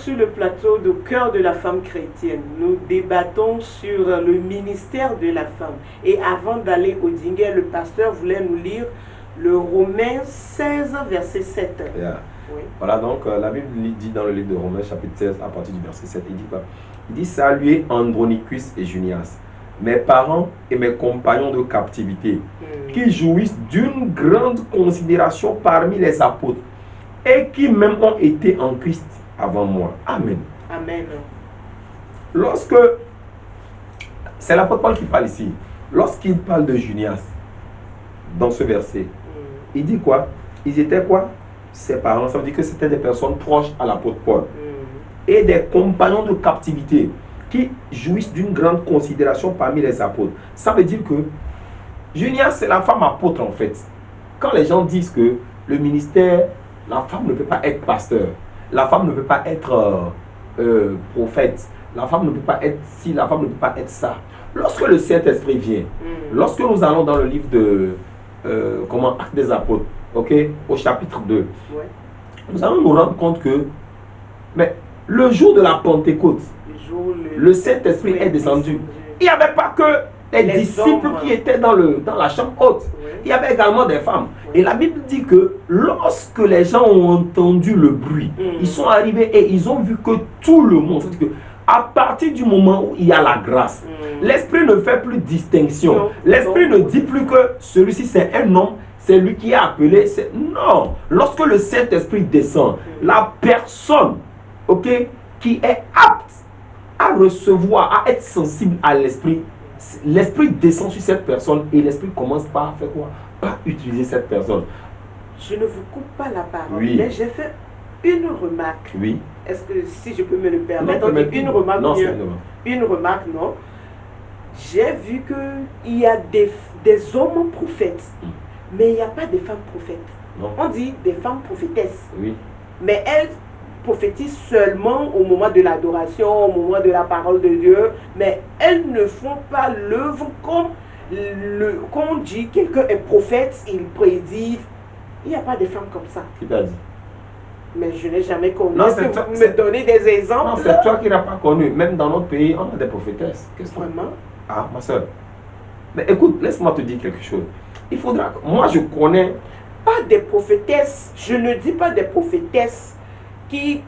sur le plateau de Cœur de la femme chrétienne. Nous débattons sur le ministère de la femme. Et avant d'aller au dîner, le pasteur voulait nous lire le Romains 16, verset 7. Yeah. Oui. Voilà, donc la Bible dit dans le livre de Romains, chapitre 16, à partir du verset 7, il dit quoi? Il dit: saluez Andronicus et Junias, mes parents et mes compagnons de captivité, qui jouissent d'une grande considération parmi les apôtres, et qui même ont été en Christ avant moi. Amen. Amen. Lorsque, c'est l'apôtre Paul qui parle ici, lorsqu'il parle de Junias, dans ce verset, il dit quoi? Ils étaient quoi? Ses parents. Ça veut dire que c'était des personnes proches à l'apôtre Paul. Et des compagnons de captivité qui jouissent d'une grande considération parmi les apôtres. Ça veut dire que Junias, c'est la femme apôtre en fait. Quand les gens disent que le ministère, la femme ne peut pas être pasteur, la femme ne peut pas être prophète, la femme ne peut pas être ci, la femme ne peut pas être ça. Lorsque le Saint-Esprit vient, lorsque nous allons dans le livre de Actes des Apôtres, au chapitre 2, Ouais. nous allons nous rendre compte que mais le jour de la Pentecôte, le Saint-Esprit est descendu. Il n'y avait pas que les disciples hommes qui étaient dans la chambre haute. Ouais. Il y avait également des femmes. Et la Bible dit que lorsque les gens ont entendu le bruit, ils sont arrivés et ils ont vu que tout le monde, c'est-à-dire que à partir du moment où il y a la grâce, l'Esprit ne fait plus distinction. L'Esprit ne dit plus que celui-ci c'est un homme, c'est lui qui est appelé. Non. Lorsque le Saint-Esprit descend, la personne qui est apte à recevoir, à être sensible à l'Esprit, l'Esprit descend sur cette personne et l'Esprit commence par faire quoi? Par utiliser cette personne. Je ne vous coupe pas la parole, Oui. mais j'ai fait une remarque. Oui. Est-ce que si je peux me le permettre, Non, on dit une remarque, non, mieux. c'est Une remarque, non. J'ai vu qu'il y a des hommes prophètes, mais il n'y a pas de femmes prophètes. Non. On dit des femmes prophétesses, Oui. mais elles prophétisent seulement au moment de l'adoration, au moment de la parole de Dieu, mais elles ne font pas l'œuvre comme on dit, quelqu'un est prophète, il prédit. Il n'y a pas de femmes comme ça. Qui t'a dit? Mais je n'ai jamais connu. Non, Est-ce c'est que toi- vous me donnez des exemples? Non, c'est toi qui n'as pas connu. Même dans notre pays, on a des prophétesses. Qu'est-ce que Vraiment? Ah, ma soeur. Mais écoute, laisse-moi te dire quelque chose. Il faudra que... Moi, je connais... Pas des prophétesses, je ne dis pas des prophétesses qui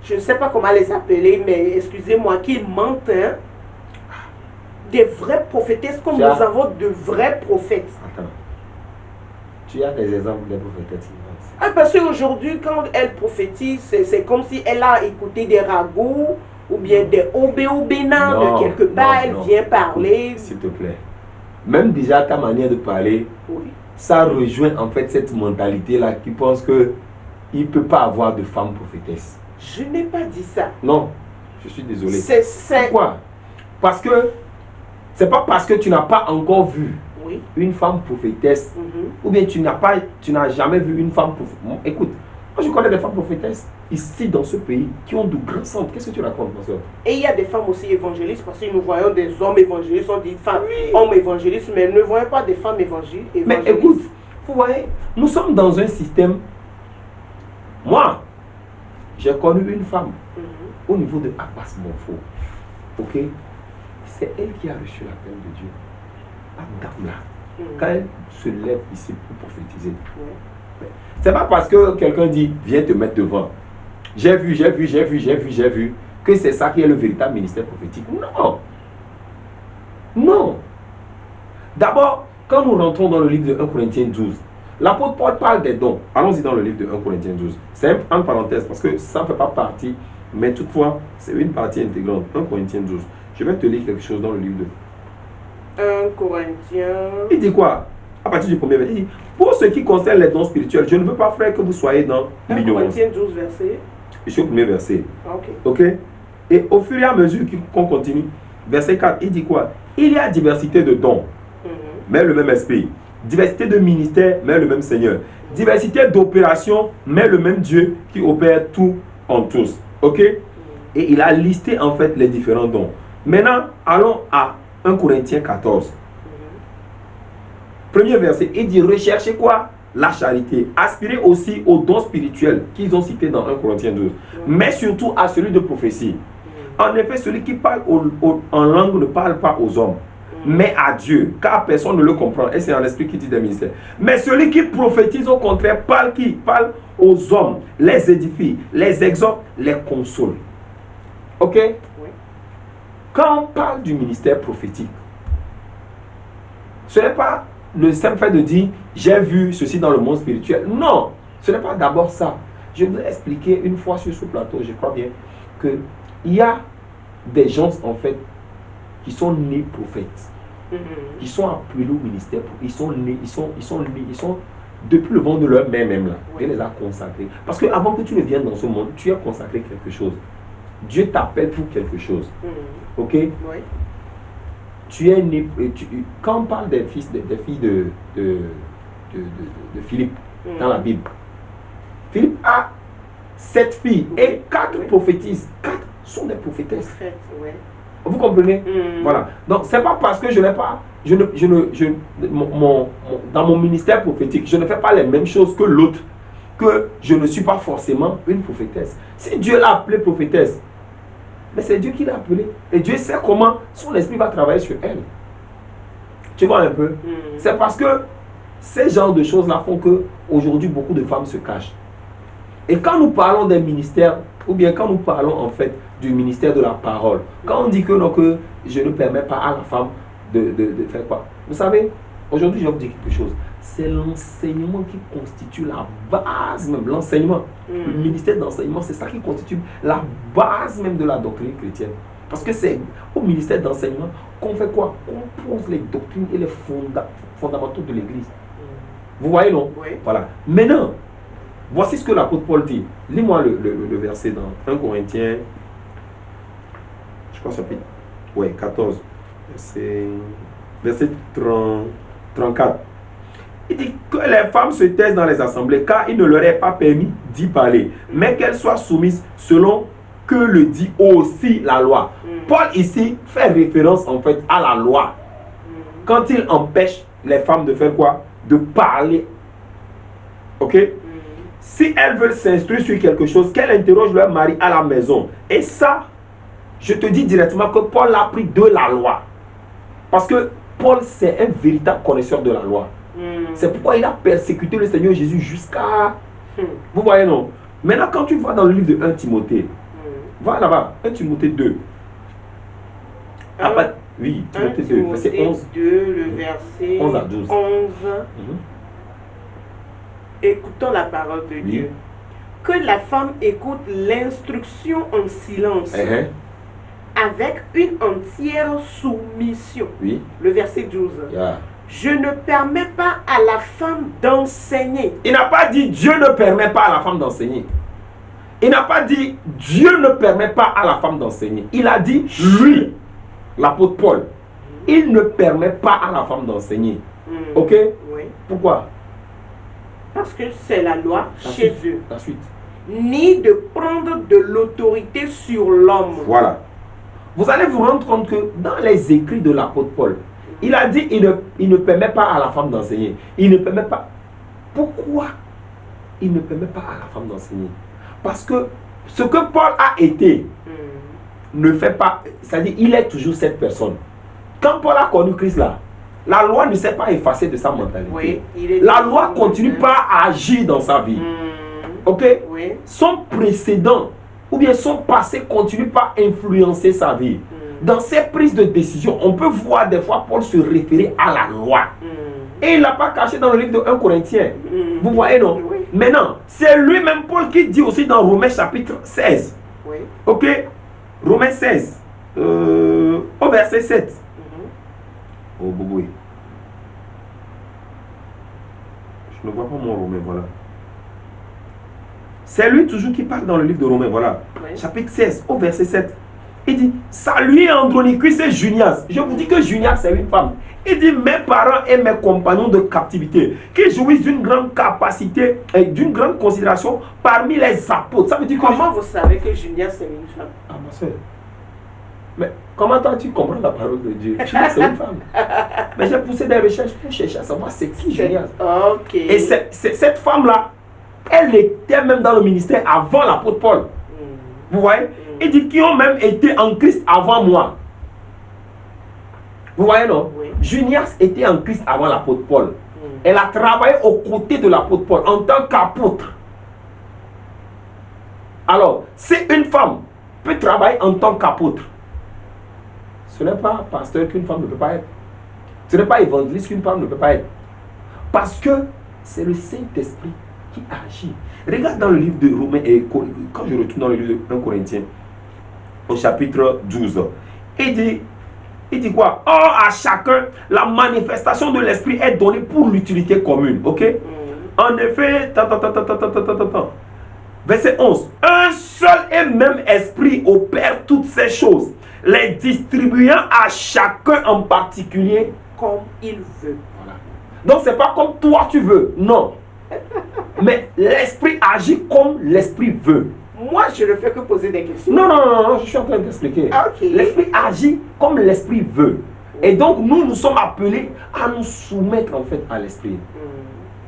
je ne sais pas comment les appeler, mais excusez-moi, qui mentent, hein. Des vraies prophétesses comme nous avons de vrais prophètes. Attends. Tu as des exemples des prophétesses? Ah, parce qu'aujourd'hui, quand elle prophétise, c'est comme si elle a écouté des ragots ou bien des obéobénins de quelque part, elle vient parler. S'il te plaît. Même déjà ta manière de parler, Oui. ça rejoint en fait cette mentalité-là qui pense que il ne peut pas avoir de femme prophétesse. Je n'ai pas dit ça. Non, je suis désolé. C'est Pourquoi? Parce que c'est pas parce que tu n'as pas encore vu oui. une femme prophétesse ou bien tu n'as jamais vu une femme prophétesse. Écoute, moi je connais des femmes prophétesses ici dans ce pays qui ont de grands centres. Qu'est-ce que tu racontes, ma soeur? Et il y a des femmes aussi évangélistes parce que nous voyons des hommes évangélistes, on dit femmes, Oui. hommes évangélistes, mais ne voyons pas des femmes évangélistes. Mais écoute, vous voyez, nous sommes dans un système. Moi, j'ai connu une femme au niveau de Abbas Bonfo. Ok? C'est elle qui a reçu l'appel de Dieu. La dame là. Quand elle se lève ici pour prophétiser. C'est pas parce que quelqu'un dit viens te mettre devant. J'ai vu que c'est ça qui est le véritable ministère prophétique. Non. Non. D'abord, quand nous rentrons dans le livre de 1 Corinthiens 12, l'apôtre Paul parle des dons. Allons-y dans le livre de 1 Corinthiens 12. C'est en parenthèse parce que ça ne fait pas partie, mais toutefois, c'est une partie intégrante. 1 Corinthiens 12. Je vais te lire quelque chose dans le livre de 1 Corinthiens. Il dit quoi? À partir du premier verset, il dit pour ce qui concerne les dons spirituels, je ne veux pas, frère, que vous soyez dans 1 l'ignorance. Corinthiens 12, verset. Je suis au premier verset. Ok. Ok? Et au fur et à mesure qu'on continue, verset 4, il dit quoi? Il y a diversité de dons, mais le même esprit. Diversité de ministères, mais le même Seigneur. Diversité d'opérations, mais le même Dieu qui opère tout en tous. Ok? Et il a listé en fait les différents dons. Maintenant, allons à 1 Corinthiens 14. Premier verset, il dit recherchez quoi? la charité. Aspirez aussi aux dons spirituels qu'ils ont cités dans 1 Corinthiens 12. Mais surtout à celui de prophétie. En effet, celui qui parle en langue ne parle pas aux hommes, mais à Dieu, car personne ne le comprend. Et c'est en l'esprit qui dit des ministères. Mais celui qui prophétise au contraire parle qui? Parle aux hommes, les édifie, les exhorte, les console. Ok? Oui. Quand on parle du ministère prophétique, ce n'est pas le simple fait de dire j'ai vu ceci dans le monde spirituel. Non, ce n'est pas d'abord ça. Je vous ai expliqué une fois sur ce plateau, je crois bien, que il y a des gens en fait qui sont nés prophètes, qui sont appelés au ministère. Ils sont nés, ils sont depuis le ventre de leur mère même là. Dieu les a consacrés. Parce que avant que tu ne viennes dans ce monde, tu as consacré quelque chose. Dieu t'appelle pour quelque chose. Ok? Oui. Tu es né. Quand on parle des filles de Philippe dans la Bible, Philippe a 7 filles et 4 prophétises. 4 sont des prophétesses. Oui. Vous comprenez? Voilà. Donc, c'est pas parce que je n'ai pas. Dans mon ministère prophétique, je ne fais pas les mêmes choses que l'autre, que je ne suis pas forcément une prophétesse. Si Dieu l'a appelée prophétesse, mais c'est Dieu qui l'a appelée. Et Dieu sait comment son esprit va travailler sur elle. Tu vois un peu? C'est parce que ces genres de choses-là font que aujourd'hui beaucoup de femmes se cachent. Et quand nous parlons des ministères, ou bien quand nous parlons en fait du ministère de la parole, quand on dit que non, que je ne permets pas à la femme de faire quoi? Vous savez, aujourd'hui je vais vous dire quelque chose. C'est l'enseignement qui constitue la base même, l'enseignement. Le ministère d'enseignement, c'est ça qui constitue la base même de la doctrine chrétienne. Parce que c'est au ministère d'enseignement qu'on fait quoi? Qu'on pose les doctrines et les fondamentaux de l'Église. Vous voyez, non? Oui. Voilà. Maintenant, voici ce que l'apôtre Paul dit. Lis-moi le verset dans 1 Corinthiens, je crois chapitre 14, verset 34. Il dit que les femmes se taisent dans les assemblées car il ne leur est pas permis d'y parler, mais qu'elles soient soumises selon que le dit aussi la loi. Paul ici fait référence en fait à la loi. Quand il empêche les femmes de faire quoi? De parler. Ok? Si elles veulent s'instruire sur quelque chose, qu'elles interrogent leur mari à la maison. Et ça, je te dis directement que Paul a pris de la loi. Parce que Paul, c'est un véritable connaisseur de la loi. C'est pourquoi il a persécuté le Seigneur Jésus jusqu'à... Vous voyez, non? Maintenant, quand tu vas dans le livre de 1 Timothée, va là-bas, 1 Timothée 2. Oui, Timothée 2, verset 11. 2, le verset 11 à 12. 11. Écoutons la parole de Dieu. Que la femme écoute l'instruction en silence, avec une entière soumission. Oui. Le verset 12. Je ne permets pas à la femme d'enseigner. Il n'a pas dit Dieu ne permet pas à la femme d'enseigner. Il n'a pas dit Dieu ne permet pas à la femme d'enseigner. Il a dit lui, l'apôtre Paul, il ne permet pas à la femme d'enseigner. Ok? Oui. Pourquoi? Parce que c'est la loi chez eux. La suite. Ni de prendre de l'autorité sur l'homme. Voilà. Vous allez vous rendre compte que dans les écrits de l'apôtre Paul, il a dit il ne permet pas à la femme d'enseigner. Il ne permet pas. Pourquoi il ne permet pas à la femme d'enseigner? Parce que ce que Paul a été ne fait pas. C'est-à-dire il est toujours cette personne. Quand Paul a connu Christ là, la loi ne s'est pas effacée de sa mentalité. Oui, la loi continue pas à agir dans sa vie. Ok? Oui. Son précédent ou bien son passé continue pas à influencer sa vie. Dans ses prises de décision, on peut voir des fois Paul se référer à la loi. Et il ne l'a pas caché dans le livre de 1 Corinthiens. Vous voyez, non? Oui. Maintenant, c'est lui-même Paul qui dit aussi dans Romains chapitre 16. Oui. Ok? Romains 16. Au verset 7. Oh, bouboué. Je ne vois pas mon Romain, voilà. C'est lui toujours qui parle dans le livre de Romains, voilà. Oui. Chapitre 16, au verset 7. Il dit, saluez Andronicus et Junias. Je vous dis que Junias c'est une femme. Il dit, mes parents et mes compagnons de captivité, qui jouissent d'une grande capacité et d'une grande considération parmi les apôtres. Ça veut dire que... Comment vous savez que Junias c'est une femme? Ah, ma soeur. Mais comment toi tu comprends la parole de Dieu? Tu dis que c'est une femme. Mais j'ai poussé des recherches pour chercher à savoir c'est qui Junias. Ok. Et cette femme-là, elle était même dans le ministère avant l'apôtre Paul. Vous voyez? Il dit qu'ils ont même été en Christ avant moi. Vous voyez, non? Oui. Junias était en Christ avant l'apôtre Paul. Elle a travaillé aux côtés de l'apôtre Paul en tant qu'apôtre. Alors, si une femme peut travailler en tant qu'apôtre, ce n'est pas pasteur qu'une femme ne peut pas être. Ce n'est pas évangéliste qu'une femme ne peut pas être. Parce que c'est le Saint-Esprit qui agit. Regarde dans le livre de Romains et quand je retourne dans le livre de 1 Corinthiens, au chapitre 12, il dit quoi? Or, à chacun, la manifestation de l'esprit est donnée pour l'utilité commune. Ok? En effet, verset 11. Un seul et même esprit opère toutes ces choses, les distribuant à chacun en particulier Comme il veut. Voilà. Donc, c'est pas comme toi tu veux. Non. Mais l'esprit agit comme l'esprit veut. Moi, je ne fais que poser des questions. Non, je suis en train d'expliquer. Ok. L'esprit agit comme l'esprit veut. Et donc, nous sommes appelés à nous soumettre en fait à l'esprit.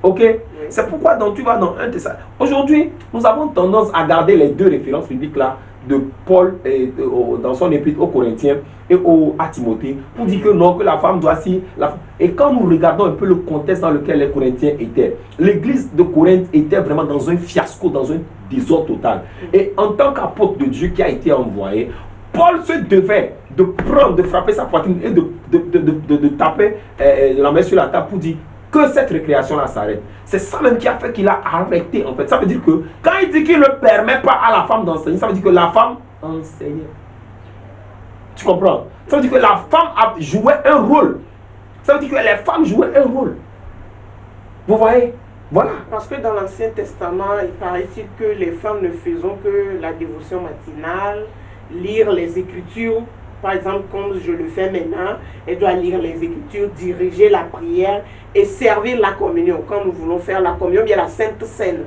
Ok? C'est pourquoi tu vas dans un Thessaloniciens. Aujourd'hui, nous avons tendance à garder les deux références bibliques là de Paul dans son épître aux Corinthiens et à Timothée pour dire que non, que la femme doit s'y. Et quand nous regardons un peu le contexte dans lequel les Corinthiens étaient, l'église de Corinthe était vraiment dans un fiasco, dans un désordre total. Et en tant qu'apôtre de Dieu qui a été envoyé, Paul se devait de prendre, de frapper sa poitrine et de taper la main sur la table pour dire que cette récréation-là s'arrête. C'est ça même qui a fait qu'il a arrêté en fait. Ça veut dire que quand il dit qu'il ne permet pas à la femme d'enseigner, ça veut dire que la femme enseignait. Tu comprends? Ça veut dire que la femme a joué un rôle. Ça veut dire que les femmes jouaient un rôle. Vous voyez? Voilà. Parce que dans l'Ancien Testament, il paraît-il que les femmes ne faisaient que la dévotion matinale, lire les Écritures. Par exemple, comme je le fais maintenant, elle doit lire les Écritures, diriger la prière et servir la communion. Quand nous voulons faire la communion, bien la Sainte Seine.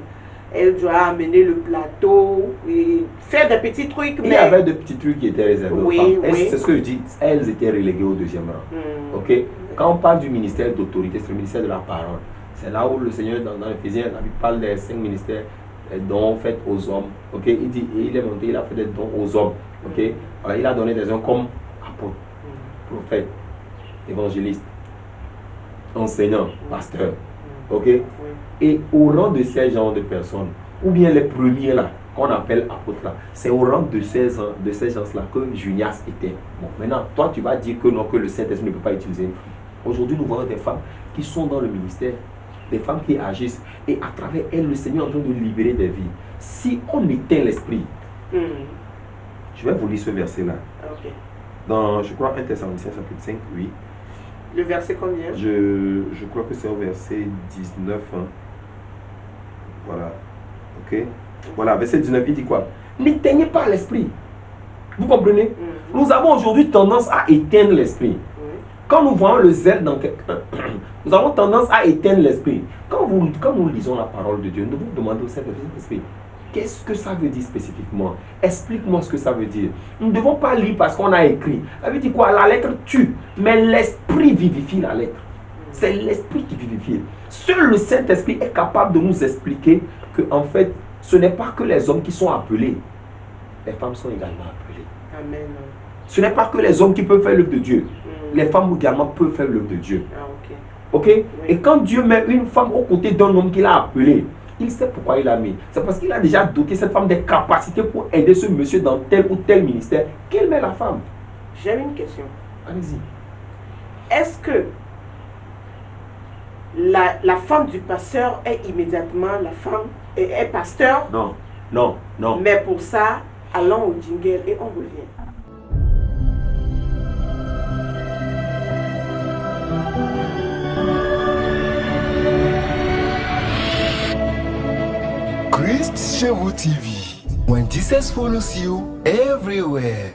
Elle doit amener le plateau et faire des petits trucs. Il y avait de petits trucs qui étaient réservés aux femmes. Oui. C'est ce que je dis, elles étaient reléguées au deuxième rang. Ok? Quand on parle du ministère d'autorité, c'est le ministère de la parole. C'est là où le Seigneur, dans l'Éphésiens, la Bible parle des 5 ministères dons faits aux hommes. Ok? Il dit, il est monté, il a fait des dons aux hommes. Ok? Alors, il a donné des hommes comme apôtres, prophètes, évangélistes, enseignants, pasteurs. Ok? Et au rang de ces genres de personnes, ou bien les premiers là, qu'on appelle apôtres là, c'est au rang de ces gens-là que Junias était. Bon, maintenant, toi tu vas dire que non, que le Saint-Esprit ne peut pas utiliser une femme. Aujourd'hui, nous voyons des femmes qui sont dans le ministère, des femmes qui agissent, et à travers elles, le Seigneur est en train de libérer des vies. Si on éteint l'esprit, je vais vous lire ce verset-là. Okay. Dans, je crois, 1 Thessaloniciens chapitre 5, oui. Le verset combien? Je crois que c'est au verset 19. Hein. Voilà. Ok. Voilà, verset 19, il dit quoi? N'éteignez pas l'esprit. Vous comprenez? Nous avons aujourd'hui tendance à éteindre l'esprit. Quand nous voyons le zèle dans quelqu'un, nous avons tendance à éteindre l'esprit. Quand nous lisons la parole de Dieu, nous devons demander au Saint-Esprit, qu'est-ce que ça veut dire spécifiquement? Explique-moi ce que ça veut dire. Nous ne devons pas lire parce qu'on a écrit. Ça veut dire quoi? La lettre tue, mais l'esprit vivifie la lettre. C'est l'esprit qui vivifie. Seul le Saint-Esprit est capable de nous expliquer que, en fait, ce n'est pas que les hommes qui sont appelés. Les femmes sont également appelées. Amen. Ce n'est pas que les hommes qui peuvent faire l'œuvre de Dieu. Les femmes également peuvent faire l'œuvre de Dieu. Ok? Oui. Et quand Dieu met une femme au côté d'un homme qu'il a appelé, il sait pourquoi il l'a mis. C'est parce qu'il a déjà doté cette femme des capacités pour aider ce monsieur dans tel ou tel ministère qu'il met la femme. J'ai une question. Allez-y. Est-ce que la femme du pasteur est immédiatement la femme est pasteur? Non. Mais pour ça, allons au jingle et on revient. Christ Chez vous TV. When Jesus follows you everywhere.